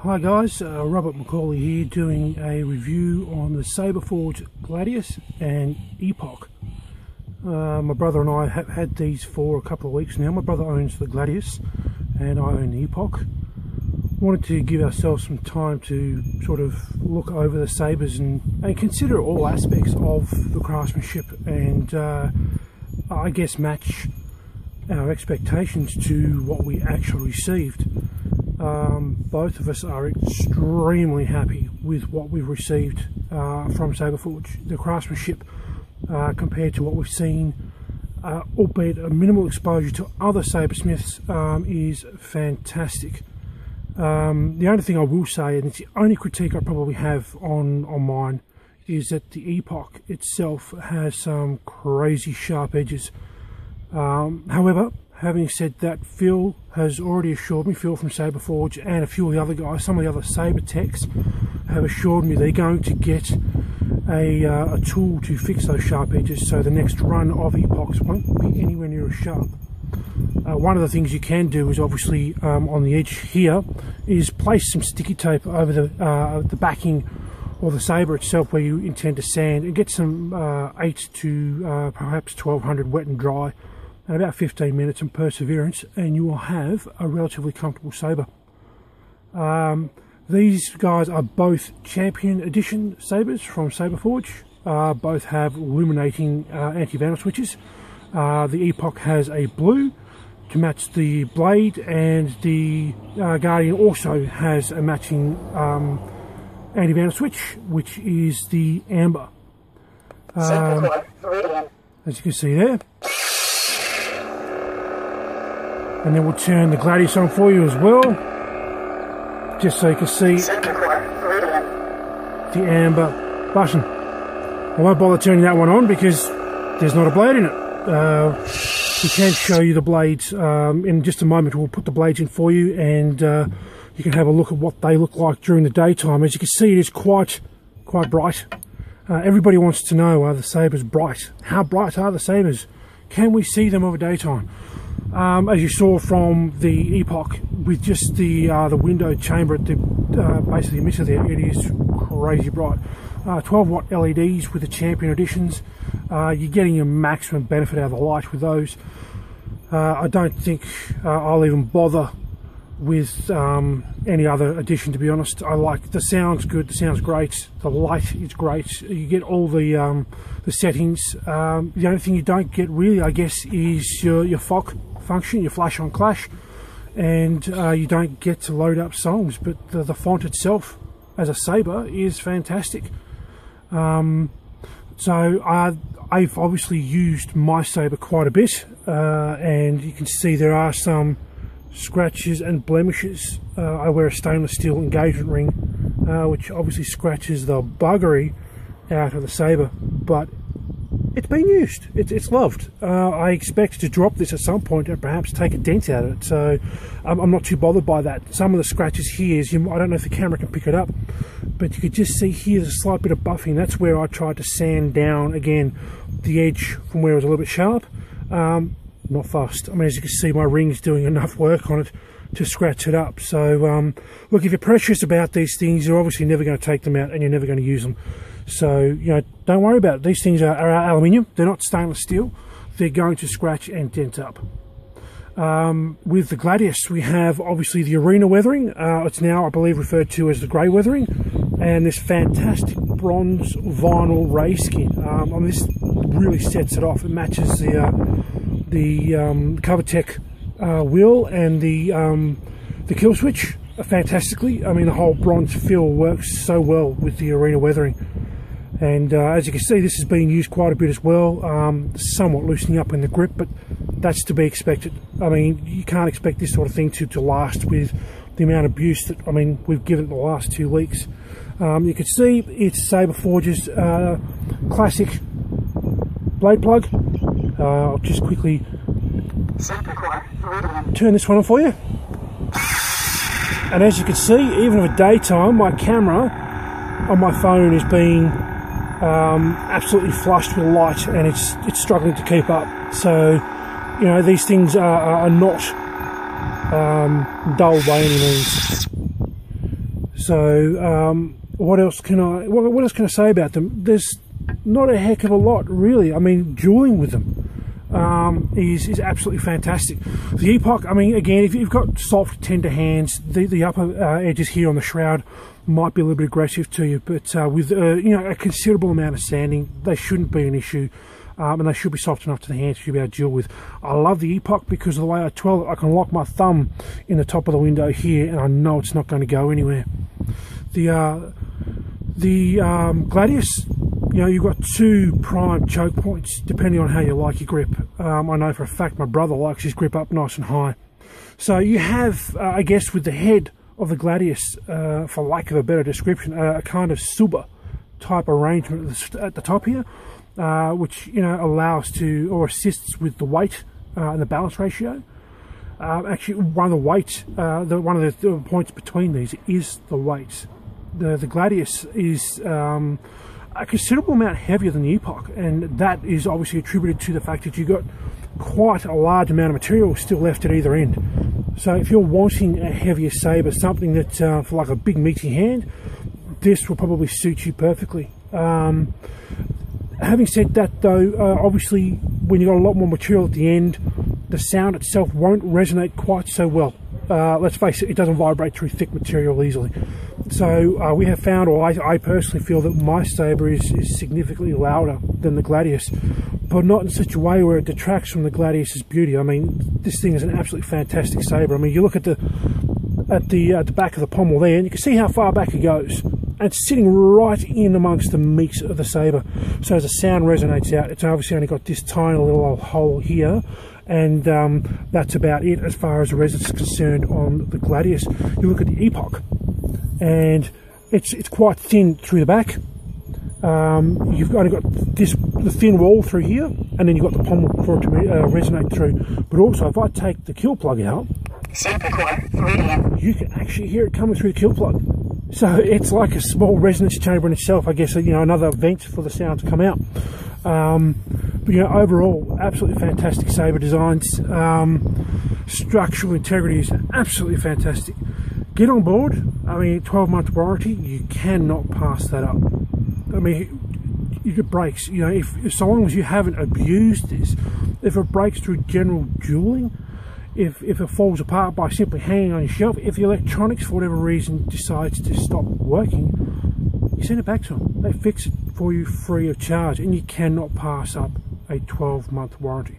Hi guys, Robert McCauley here doing a review on the Saber Gladius and Epoch. My brother and I have had these for a couple of weeks now. My brother owns the Gladius and I own the Epoch. Wanted to give ourselves some time to sort of look over the Sabers and consider all aspects of the craftsmanship and I guess match our expectations to what we actually received. Both of us are extremely happy with what we've received from Saber. The craftsmanship compared to what we've seen, albeit a minimal exposure to other sabersmiths, is fantastic. The only thing I will say, and it's the only critique I probably have on mine, is that the Epoch itself has some crazy sharp edges. However, having said that, Phil has already assured me, Phil from Saberforge and a few of the other guys, some of the other Saber techs have assured me they're going to get a tool to fix those sharp edges, so the next run of Epochs won't be anywhere near as sharp. One of the things you can do is obviously on the edge here is place some sticky tape over the backing or the Saber itself where you intend to sand, and get some 8 to perhaps 1200 wet and dry, and about 15 minutes and perseverance, and you will have a relatively comfortable Saber. These guys are both Champion Edition Sabers from Saberforge. Both have illuminating anti-vandal switches. The Epoch has a blue to match the blade, and the Guardian also has a matching anti-vandal switch, which is the amber. As you can see there. And then we'll turn the Gladius on for you as well, just so you can see the amber button. I won't bother turning that one on because there's not a blade in it. We can show you the blades in just a moment. We'll put the blades in for you, and you can have a look at what they look like during the daytime. As you can see, it is quite bright. Everybody wants to know, are the Sabers bright? How bright are the Sabers? Can we see them over daytime? As you saw from the Epoch, with just the window chamber at the base of the emitter there, it is crazy bright. 12 watt LEDs with the Champion Editions. You're getting a maximum benefit out of the light with those. I don't think I'll even bother with any other edition, to be honest. I like the sound's good, the sound's great, the light is great. You get all the settings. The only thing you don't get really, I guess, is your FOC function, your flash on clash, and you don't get to load up songs, but the font itself as a Saber is fantastic. So I've obviously used my Saber quite a bit, and you can see there are some scratches and blemishes. I wear a stainless steel engagement ring, which obviously scratches the buggery out of the Saber, but it's been used, it's loved. I expect to drop this at some point and perhaps take a dent out of it, so I'm not too bothered by that. Some of the scratches here, I don't know if the camera can pick it up, but you could just see here there's a slight bit of buffing. That's where I tried to sand down again the edge from where it was a little bit sharp. Not fast. I mean, as you can see, my ring's doing enough work on it to scratch it up. So look, if you're precious about these things, you're obviously never going to take them out and you're never going to use them. So, you know, don't worry about it. These things are aluminium. They're not stainless steel. They're going to scratch and dent up. With the Gladius, we have obviously the arena weathering. It's now, I believe, referred to as the grey weathering, and this fantastic bronze vinyl ray skin. I mean, this really sets it off. It matches the CoverTech wheel and the kill switch fantastically. I mean, the whole bronze feel works so well with the arena weathering. And as you can see, this has been used quite a bit as well, somewhat loosening up in the grip, but that's to be expected. I mean, you can't expect this sort of thing to last with the amount of abuse that, I mean, we've given it the last 2 weeks. You can see it's Saberforge's classic blade plug. I'll just quickly turn this one on for you. And as you can see, even at daytime, my camera on my phone is being absolutely flushed with light, and it's struggling to keep up. So, you know, these things are not dull by any means. So what else can I say about them? There's not a heck of a lot, really. I mean, dueling with them is absolutely fantastic. The Epoch, I mean, again, if you've got soft, tender hands, the upper edges here on the shroud might be a little bit aggressive to you, but with you know, a considerable amount of sanding, they shouldn't be an issue. And they should be soft enough to the hands to be able to deal with. I love the Epoch because of the way I twirl it. I can lock my thumb in the top of the window here, and I know it's not going to go anywhere. The Gladius, you know, you've got two prime choke points depending on how you like your grip. I know for a fact my brother likes his grip up nice and high. So you have, I guess, with the head of the Gladius, for lack of a better description, a kind of Saber type arrangement at the top here. Which, you know, allows to, or assists with the weight and the balance ratio. Actually, one of the points between these is the weight. The Gladius is a considerable amount heavier than the Epoch, and that is obviously attributed to the fact that you've got quite a large amount of material still left at either end. So if you're wanting a heavier saber, something that for like a big meaty hand, this will probably suit you perfectly. Having said that, though, obviously when you've got a lot more material at the end, the sound itself won't resonate quite so well. Let's face it, it doesn't vibrate through thick material easily. So we have found, or I personally feel, that my Saber is significantly louder than the Gladius, but not in such a way where it detracts from the Gladius's beauty. I mean, this thing is an absolutely fantastic Saber. I mean, you look at the back of the pommel there, and you can see how far back it goes. And it's sitting right in amongst the meat of the Saber. So as the sound resonates out, it's obviously only got this tiny little old hole here, and that's about it as far as the resonance is concerned on the Gladius. You look at the Epoch, and it's quite thin through the back. You've only got the thin wall through here, and then you've got the pommel for it to resonate through. But also, if I take the kill plug out, you can actually hear it coming through the kill plug. So it's like a small resonance chamber in itself, I guess, you know, another vent for the sound to come out. But, you know, overall, absolutely fantastic Saber designs. Structural integrity is absolutely fantastic. Get on board. I mean, 12-month warranty, you cannot pass that up. I mean, if it breaks, you know, if so long as you haven't abused this, if it breaks through general dueling, if it falls apart by simply hanging on your shelf, if the electronics for whatever reason decides to stop working, you send it back to them. They fix it for you free of charge, and you cannot pass up a 12-month warranty.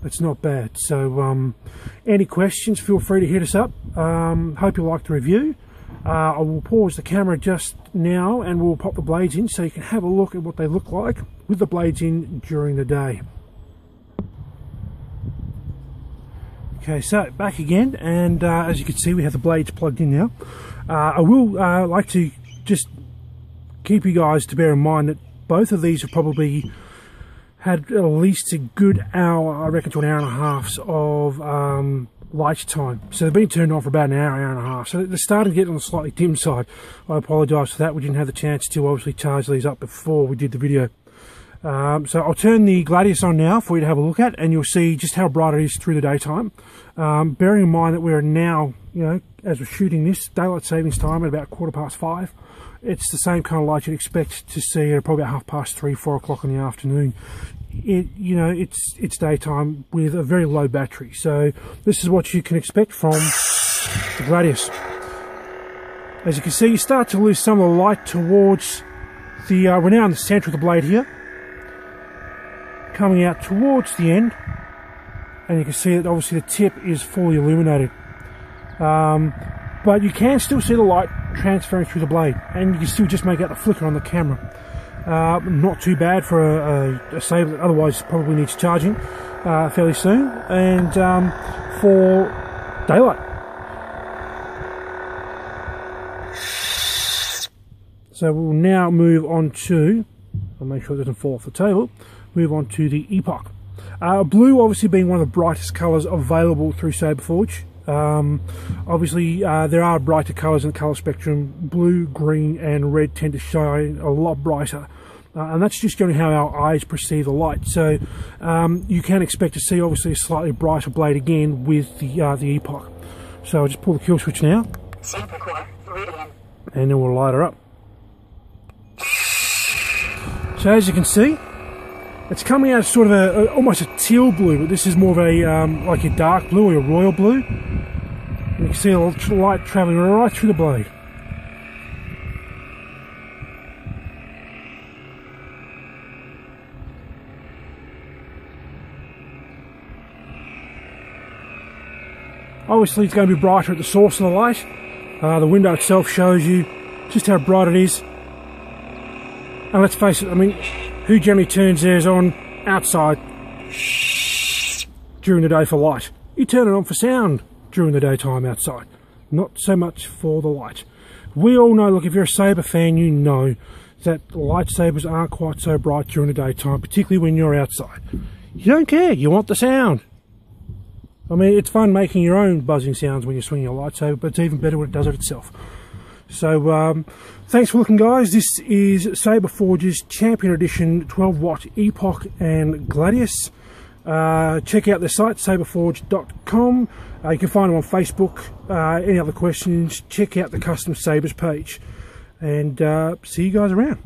That's not bad. So any questions, feel free to hit us up. Hope you liked the review. I will pause the camera just now and we'll pop the blades in so you can have a look at what they look like with the blades in during the day. Okay, so back again, and as you can see, we have the blades plugged in now. I will like to just keep you guys to bear in mind that both of these have probably had at least a good hour, I reckon, to an hour and a half of light time. So they've been turned on for about an hour, hour and a half. So they're starting to get on the slightly dim side. I apologise for that. We didn't have the chance to obviously charge these up before we did the video. So I'll turn the Gladius on now for you to have a look at, and you'll see just how bright it is through the daytime. Bearing in mind that we're now, you know, as we're shooting this, daylight savings time at about 5:15. It's the same kind of light you'd expect to see at probably about 3:30, 4 o'clock in the afternoon. You know, it's daytime with a very low battery. So this is what you can expect from the Gladius. As you can see, you start to lose some of the light towards the, we're now in the centre of the blade here, coming out towards the end, and you can see that obviously the tip is fully illuminated. But you can still see the light transferring through the blade, and you can still just make out the flicker on the camera. Not too bad for a Saber that otherwise probably needs charging fairly soon, and for daylight. So we'll now move on to, I'll make sure it doesn't fall off the table, move on to the Epoch. Blue obviously being one of the brightest colours available through Saber Forge. Obviously there are brighter colours in the colour spectrum. Blue, green and red tend to shine a lot brighter, and that's just generally how our eyes perceive the light. So you can expect to see obviously a slightly brighter blade again with the Epoch. So I'll just pull the kill switch now. and then we'll light her up. So as you can see, it's coming out sort of almost a teal blue, but this is more of a like a dark blue or a royal blue. And you can see a little light travelling right through the blade. Obviously it's going to be brighter at the source of the light. The window itself shows you just how bright it is. And let's face it, I mean, who generally turns theirs on outside during the day for light? You turn it on for sound during the daytime outside, not so much for the light. We all know, look, if you're a Saber fan, you know that lightsabers aren't quite so bright during the daytime, particularly when you're outside. You don't care, you want the sound. I mean, it's fun making your own buzzing sounds when you're swinging a lightsaber, but it's even better when it does it itself. So, thanks for looking, guys. This is Saber Forge's Champion Edition 12 watt Epoch and Gladius. Check out their site, saberforge.com. You can find them on Facebook. Any other questions, check out the Custom Sabers page. And see you guys around.